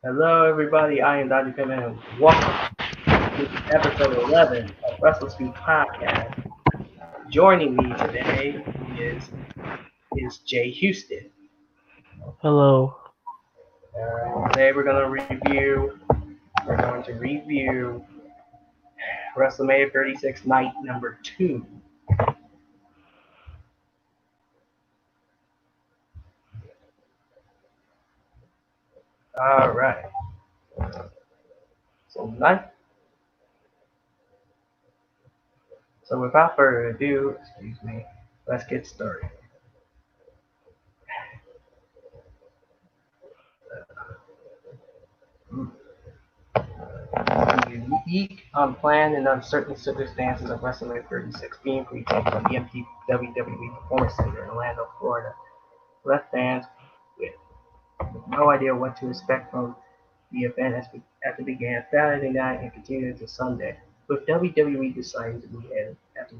Hello, everybody. I am Dr. Kim, and welcome to episode 11 of WrestleSpeak podcast. Joining me today is Jay Houston. Hello. Today we're going to review WrestleMania 36 night number 2. All right. So night. So without further ado, excuse me, let's get started. The unique, unplanned, and uncertain circumstances of WrestleMania 36 being pre-taped on the empty WWE Performance Center in Orlando, Florida, left fans with no idea what to expect from the event as it began Saturday night and continued into Sunday, with WWE deciding to move ahead after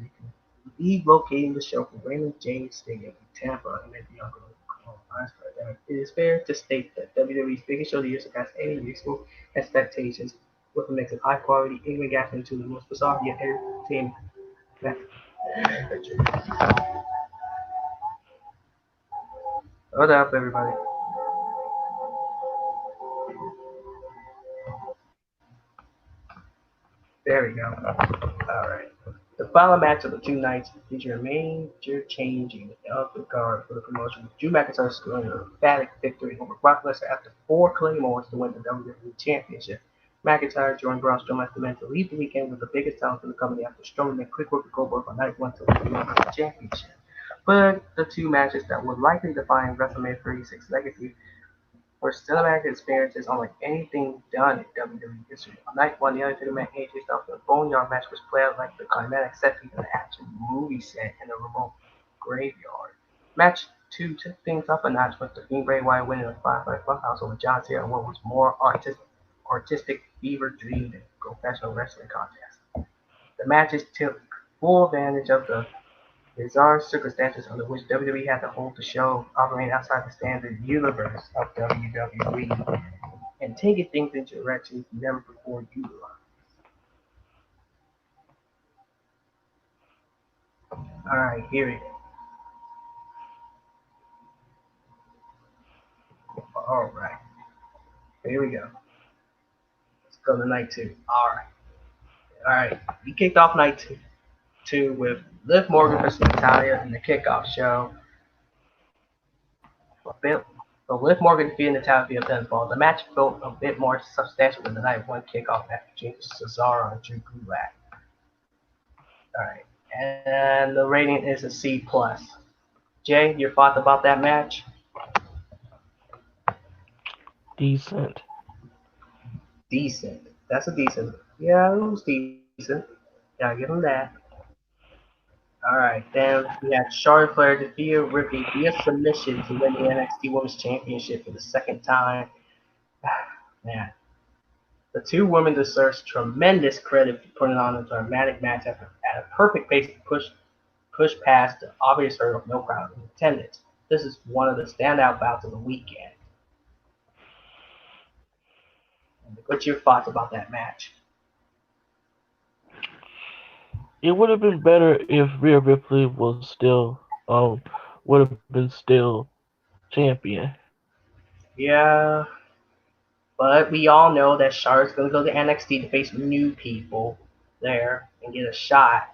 relocating the show from Raymond James Stadium in Tampa amid the ongoing coronavirus pandemic. It is fair to state that WWE's biggest show of the year surpassed any reasonable expectations with a mix of high quality, ignorant gas into the most bizarre yet entertainment. Hold up, everybody. There we go. Alright. The final match of the two nights featured a major changing of the guard for the promotion, with Drew McIntyre scoring an emphatic victory over Brock Lesnar after 4 Claymores to win the WWE Championship. McIntyre joined Braun Strowman as the man to lead the weekend with the biggest talent in the company after Strowman made quick work of Goldberg on night one to win the championship. But the two matches that would likely define WrestleMania 36 legacy for cinematic experiences unlike anything done in WWE history. On night one, the Undertaker met AJ Styles in a boneyard match which played out like the climatic set piece of an action movie set in a remote graveyard. Match two took things up a notch with the Fiend Bray Wyatt winning a Firefly Funhouse over John Cena in what was more artistic fever dream than professional wrestling contest. The matches took full advantage of the bizarre circumstances under which WWE had to hold the show operating outside the standard universe of WWE and taking things into directions never before utilized. Alright, here we go. Alright, here we go. Let's go to night two. Alright. We kicked off night two with Liv Morgan versus Natalia in the kickoff show. But Liv Morgan defeated Natalia via pinfall. The match felt a bit more substantial than the night one kickoff match between Cesaro and Drew Gulak. Alright. And the rating is a C plus. Jay, your thoughts about that match? Decent. Decent. That's a decent. Yeah, it was decent. Gotta give him that. Alright, then we had Charlotte Flair defeat Ripley via submission to win the NXT Women's Championship for the second time. Man, the two women deserve tremendous credit for putting on a dramatic match at a perfect pace to push past the obvious hurdle of no crowd in attendance. This is one of the standout bouts of the weekend. What's your thoughts about that match? It would have been better if Rhea Ripley was still would have been still champion. Yeah, but we all know that Charlotte's going to go to NXT to face new people there and get a shot.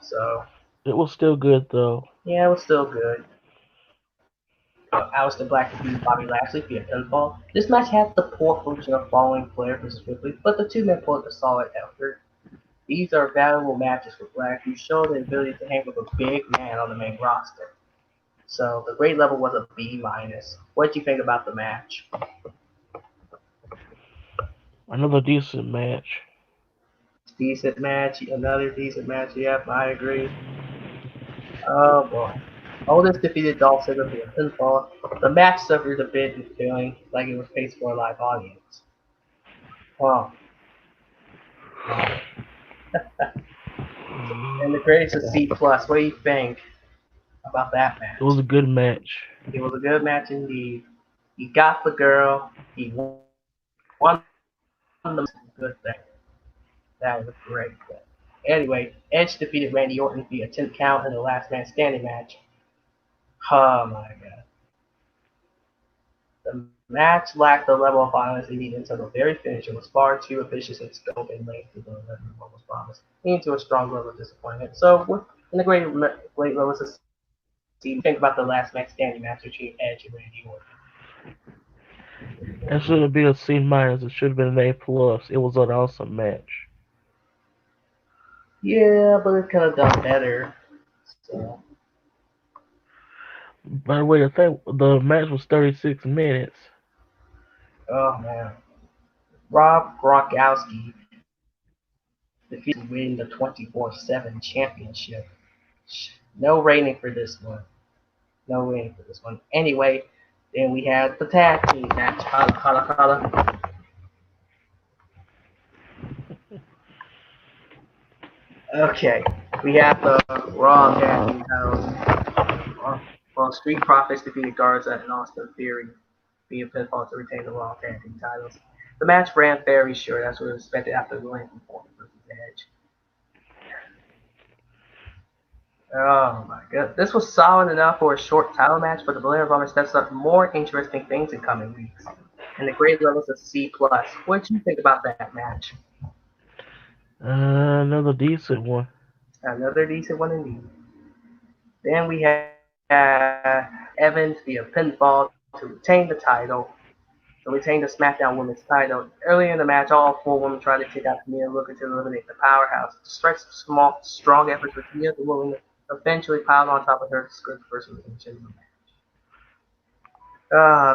So, It was still good though. yeah, it was still good. Aleister Black defeated Bobby Lashley via pinfall. This match had the poor function of following Flair versus Ripley, but the two men pulled a solid effort. These are valuable matches for Black, who showed the ability to hang with a big man on the main roster. So the grade level was a B minus. What do you think about the match? Another decent match. Decent match, another decent match. Yep, I agree. Oh boy. Otis defeated Dolph Ziggler via pinfall. The match suffered a bit in feeling like it was paced for a live audience. Wow. And the grade is a C plus. What do you think about that It was match? a good match. It was a good match indeed. He got the girl. He won the match. Good thing. That was great. Anyway, Edge defeated Randy Orton via 10 count in the last man standing match. Oh my god. The match lacked the level of violence it needed until the very finish. It was far too ambitious in scope and length to deliver what was promised, leading to a strong level of disappointment. So, in the great levels of C, what do you think about the last man standing match between Edge and Randy Orton? It shouldn't be a C minus. It should have been an A plus. It was an awesome match. Yeah, but it could have done better. So, By the way, I think the match was 36 minutes. oh man. Rob Gronkowski defeated to win the 24/7 championship. No rating for this one. No rating for this one. Anyway, then we had the tag team match. Holla, holla, holla. Okay, we have the Raw tag team titles. Well, Street Profits defeated Garza and Austin Theory via pinfall to retain the Raw tag team titles. The match ran very short, as was expected after the length of Orton versus Edge. Oh my god. This was solid enough for a short title match, but the Blair Rumble sets up more interesting things in coming weeks. And the grade levels of C plus. What do you think about that match? Another decent one. Another decent one indeed. Then we had Evans via pinfall to retain the title. To retain the SmackDown Women's title. Earlier in the match, all four women tried to take out Tamina, looking to eliminate the powerhouse. Despite small, strong efforts with Tamina, the woman eventually piled on top of her to skirt the first elimination of the match.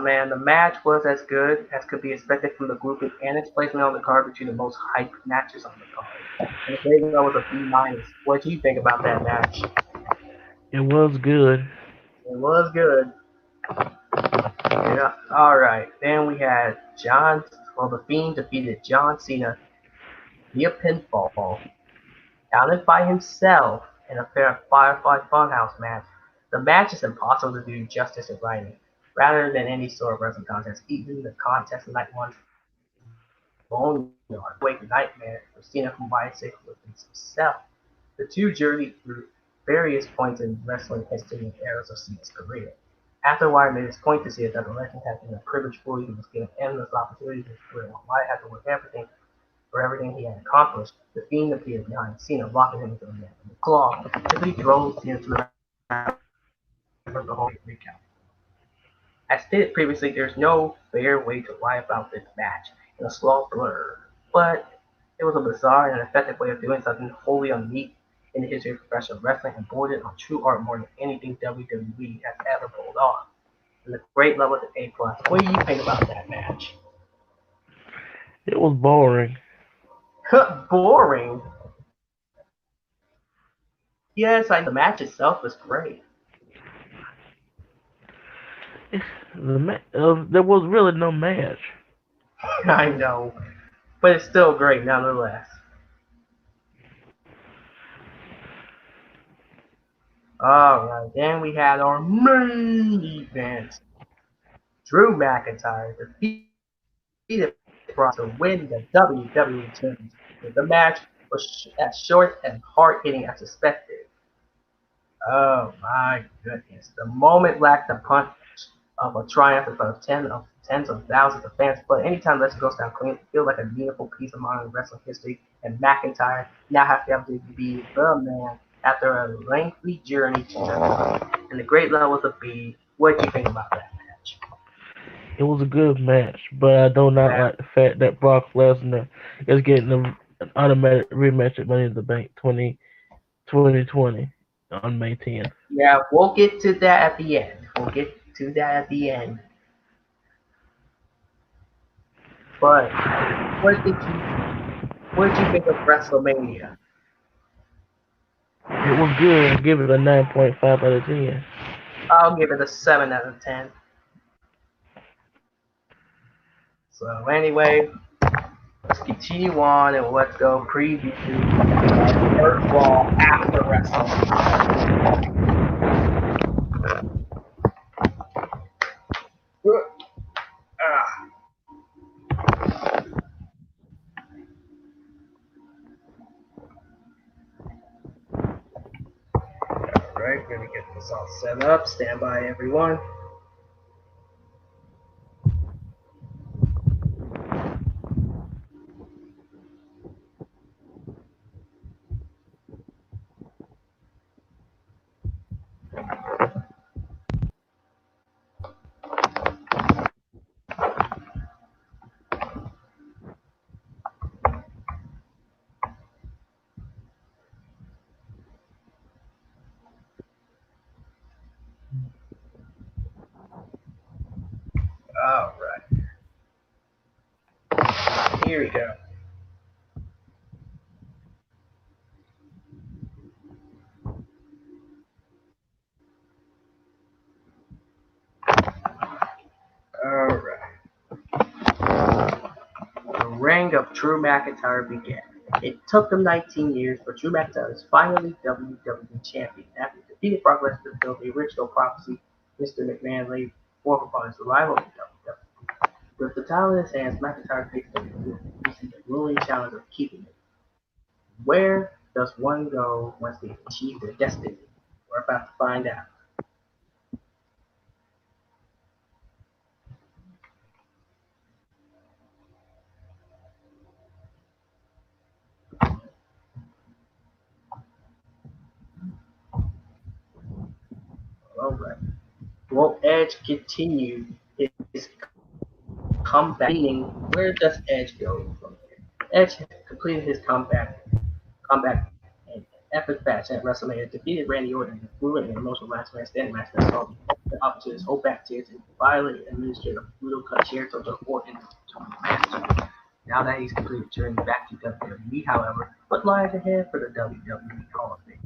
Man, the match was as good as could be expected from the grouping and its placement on the card between the most hyped matches on the card. And the grade level was a B minus. What do you think about that match? It was good. It was good. Yeah. All right. Then we had the Fiend defeated John Cena via pinfall, counted by himself in a fair Firefly Funhouse match. The match is impossible to do justice in writing. Rather than any sort of wrestling contest, even the contest night one's boneyard, wake nightmare for Cena combined safely with himself. The two journeyed through various points in wrestling history and eras of Cena's career. Afterward, made his point to Cena that the legend had been a privileged boy who was given endless opportunities in his career, while Wyatt had to work everything for everything he had accomplished. The Fiend appeared behind Cena, locking him into the net with a claw. Quickly drove Cena to the mat for the whole recount. As stated previously, there's no fair way to lie about this match in a slow blur, but it was a bizarre and effective way of doing something wholly unique in the history of professional wrestling and bordered on true art more than anything WWE has ever pulled off. And the great level of A plus. What do you think about that match? It was boring. Boring. Yes, I know the match itself was great. There was really no match. I know, but it's still great nonetheless. Alright, then we had our main event. Drew McIntyre defeated Brock to win the WWE Championship. The match was as short and hard hitting as expected. Oh my goodness. The moment lacked the punch of a triumph in front of tens of thousands of fans, but anytime Lesnar goes down clean, it feels like a meaningful piece of modern wrestling history, and McIntyre now has the opportunity to be the man after a lengthy journey to the top. And the great levels of B. What do you think about that match? It was a good match, but I do not Yeah, like the fact that Brock Lesnar is getting an automatic rematch at Money in the Bank 2020 on May 10th. yeah, we'll get to that at the end. We'll get to that at the end. But what did you what did you think of WrestleMania? It was good. I give it a 9.5 out of 10. I'll give it a 7 out of 10. So anyway, let's continue on and let's go preview our first Raw after WrestleMania. Ah, alright, gonna get this all set up. Stand by, everyone. Alright, here we go. Alright. The reign of Drew McIntyre began. It took them 19 years, but Drew McIntyre is finally WWE Champion after he defeated Brock Lesnar to fulfill the original prophecy Mr. McMahon laid forth upon his arrival in WWE. With the title in his hands, McIntyre faced the grueling challenge of keeping it. Where does one go once they achieve their destiny? We're about to find out. Alright. Will Edge continue his comeback? Meaning, where does Edge go from here? Edge completed his comeback in epic match at WrestleMania, defeated Randy Orton in a fluid and emotional last man standing match that saw the opportunities hold back tears and violently administered a brutal cut chair to Orton to the match. Now that he's completed the journey back to WWE, however, what lies ahead for the WWE Hall of Fame?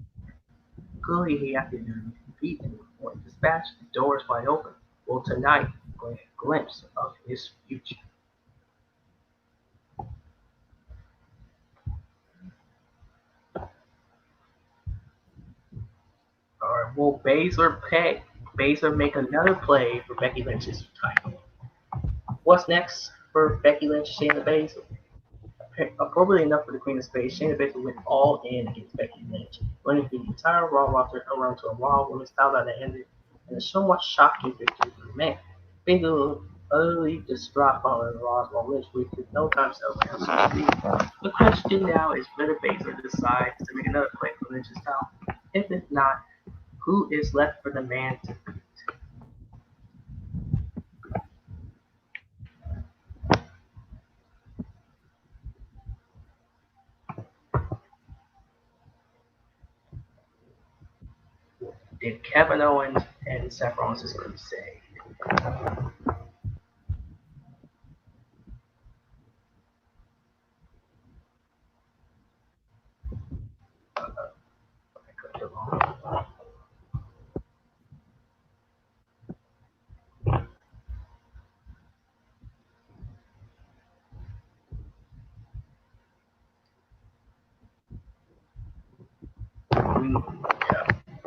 Clearly, he has to compete and Orton dispatch the doors wide open. Well, tonight, we're going to get a glimpse of his future. Or will Baszler make another play for Becky Lynch's title? What's next for Becky Lynch, Shayna Baszler? Appropriately enough for the Queen of Spades, Shayna Baszler went all in against Becky Lynch, winning the entire Raw roster around to a Raw Women's title that ended in a somewhat shocking victory for the man. Baszler utterly distraught following the loss while Lynch wasted no time celebrating her. The question now is whether Baszler decides to make another play for Lynch's title. If it's not, who is left for the man to beat? Did Kevin Owens and Seth Rollins' crusade?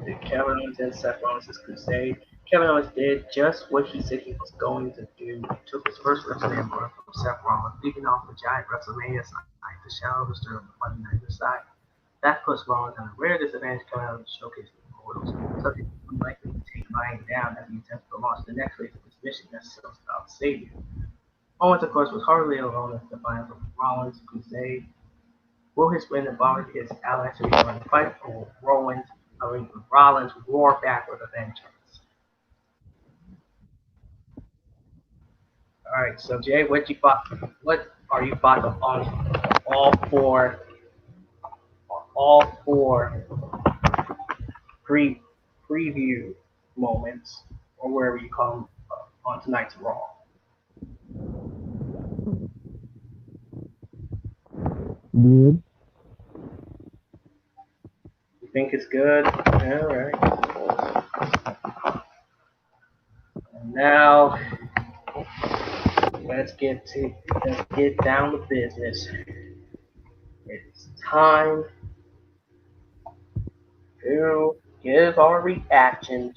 Did Kevin Owens and Seth Rollins' crusade? Kevin Owens did just what he said he was going to do. He took his first WrestleMania run from Seth Rollins, leading off the giant WrestleMania sign, the shadow of the Monday Night Messiah. That puts Rollins at a rare disadvantage coming out of the showcase of the Royals, so he's unlikely to take Ryan down as he attempts to launch the next phase of his mission necessary to save you. Owens, of course, was hardly alone as the defiance of Rollins' crusade. Will his win involve his allies to rejoin the fight, or Rollins roar back with a vengeance? All right, so Jay, what are you thoughts on all four, all four pre preview moments, or wherever you call them, on tonight's Raw? Good. You think it's good? All right. And now let's get to let's get down to business. It's time to give our reaction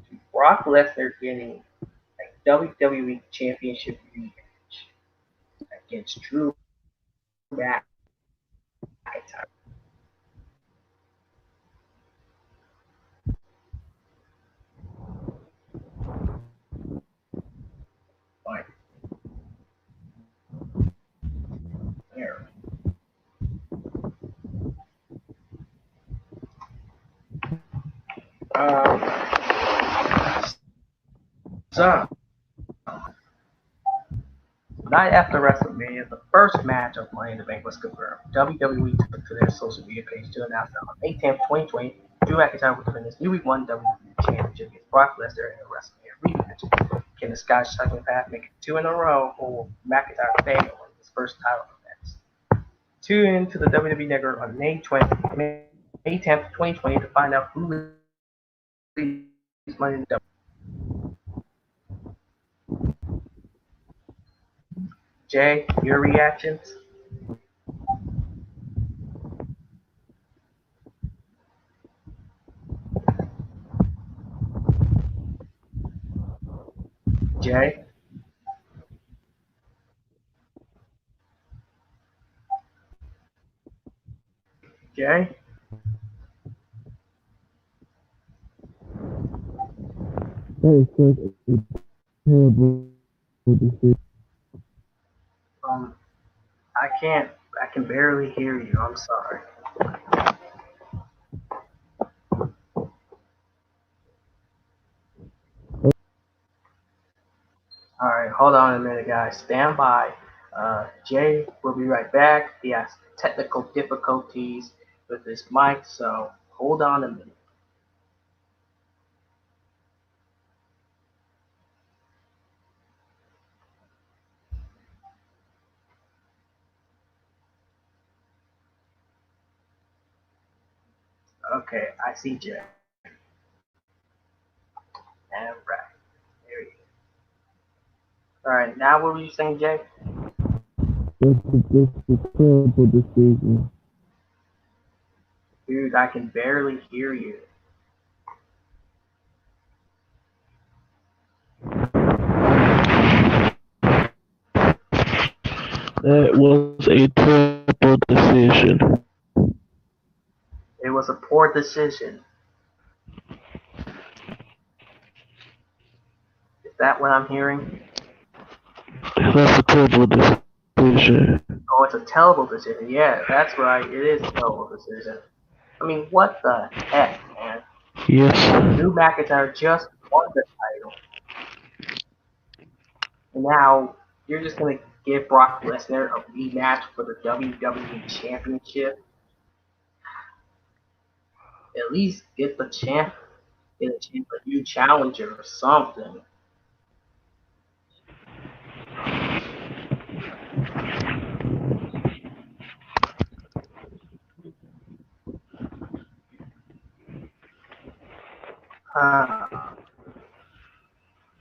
to Brock Lesnar getting WWE Championship rematch against Drew McIntyre. Like, there. So, night after WrestleMania, the first match of Money in the Bank was confirmed. WWE took to their social media page to announce that on May 10th, 2020, Drew McIntyre would defend his newly won WWE Championship against Brock Lesnar in a WrestleMania rematch. Can the Scottish psychopath make it two in a row, or will McIntyre fail in his first title defense? Tune in to the WWE Network on May 10th, 2020 to find out who leads Money in the Bank. Jay, your reactions? Jay? Jay? That is such a terrible decision. Um, I can't, I can barely hear you. I'm sorry. Alright, hold on a minute, guys. Stand by. Jay will be right back. He has technical difficulties with his mic, so hold on a minute. Okay, I see Jay. Alright, there you go. Alright, now what were you saying, Jay? That's a terrible decision. Dude, I can barely hear you. That was a terrible decision. It was a poor decision. Is that what I'm hearing? That's a terrible decision. Oh, it's a terrible decision. Yeah, that's right. It is a terrible decision. I mean, what the heck, man? Yes. Drew McIntyre just won the title, and now you're just gonna give Brock Lesnar a rematch for the WWE Championship. At least get the champ, get a champ, a new challenger or something. I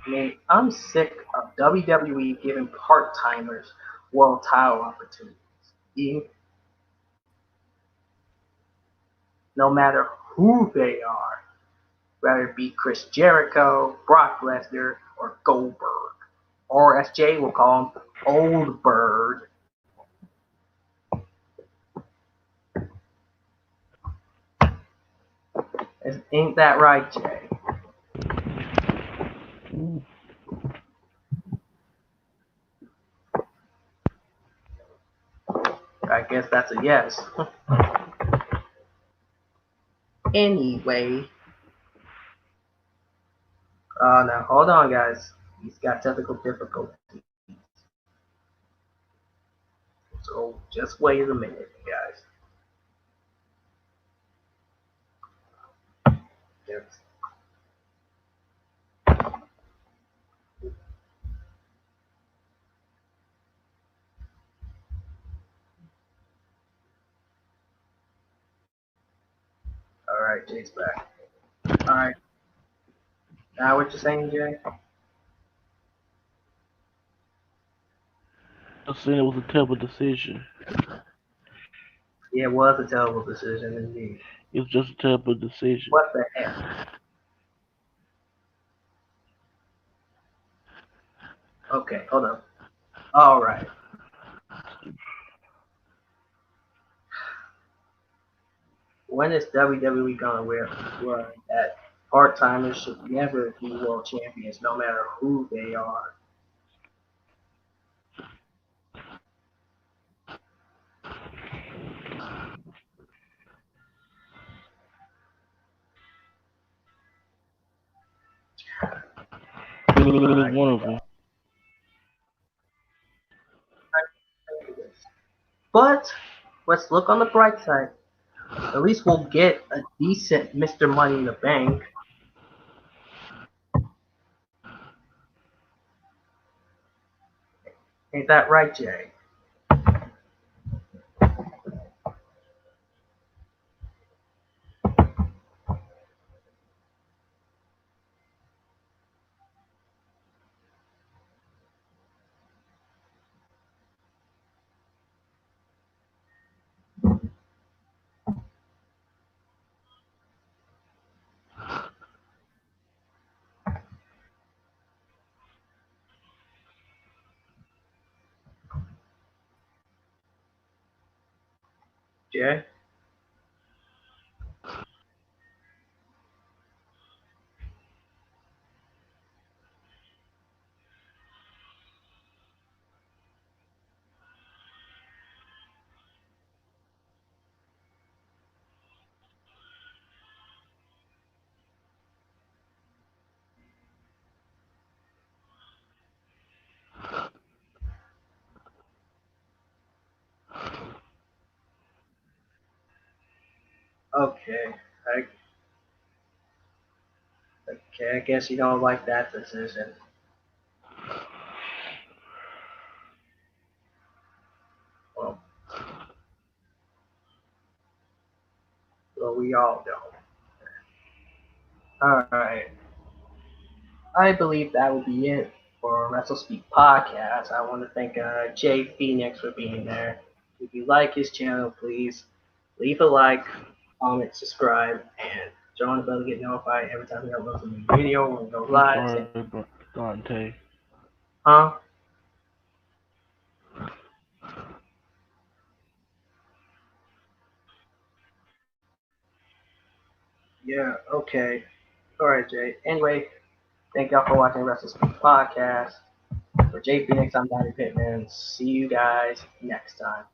mean, I'm sick of WWE giving part timers world title opportunities. Even no matter who they are, whether it be Chris Jericho, Brock Lesnar, or Goldberg, or as Jay will call him, Old Bird. Ain't that right, Jay? I guess that's a yes. Anyway, now hold on, guys. He's got technical difficulties, so just wait a minute, guys. Yes. All right, Jay's back. All right, now what you saying, Jay? I was saying it was a terrible decision. Yeah, it was a terrible decision indeed. It was just a terrible decision. What the heck? Okay, hold on. All right. When is WWE gonna learn that part timers should never be world champions, no matter who they are? Either Alright, one of them. but let's look on the bright side. At least we'll get a decent Mr. Money in the Bank. Ain't that right, Jay? Jay? Okay. I, okay, I guess you don't like that decision. Well, well we all don't. Alright. I believe that will be it for WrestleSpeak podcast. I want to thank Jay Phoenix for being there. If you like his channel, please leave a like, comment, subscribe, and join the bell to get notified every time we upload a new video when we go I'm live. sorry, Dante. Huh? Yeah, okay. Alright, Jay. Anyway, thank y'all for watching WrestleSpeak podcast. For Jay Phoenix, I'm Donnie Pittman. See you guys next time.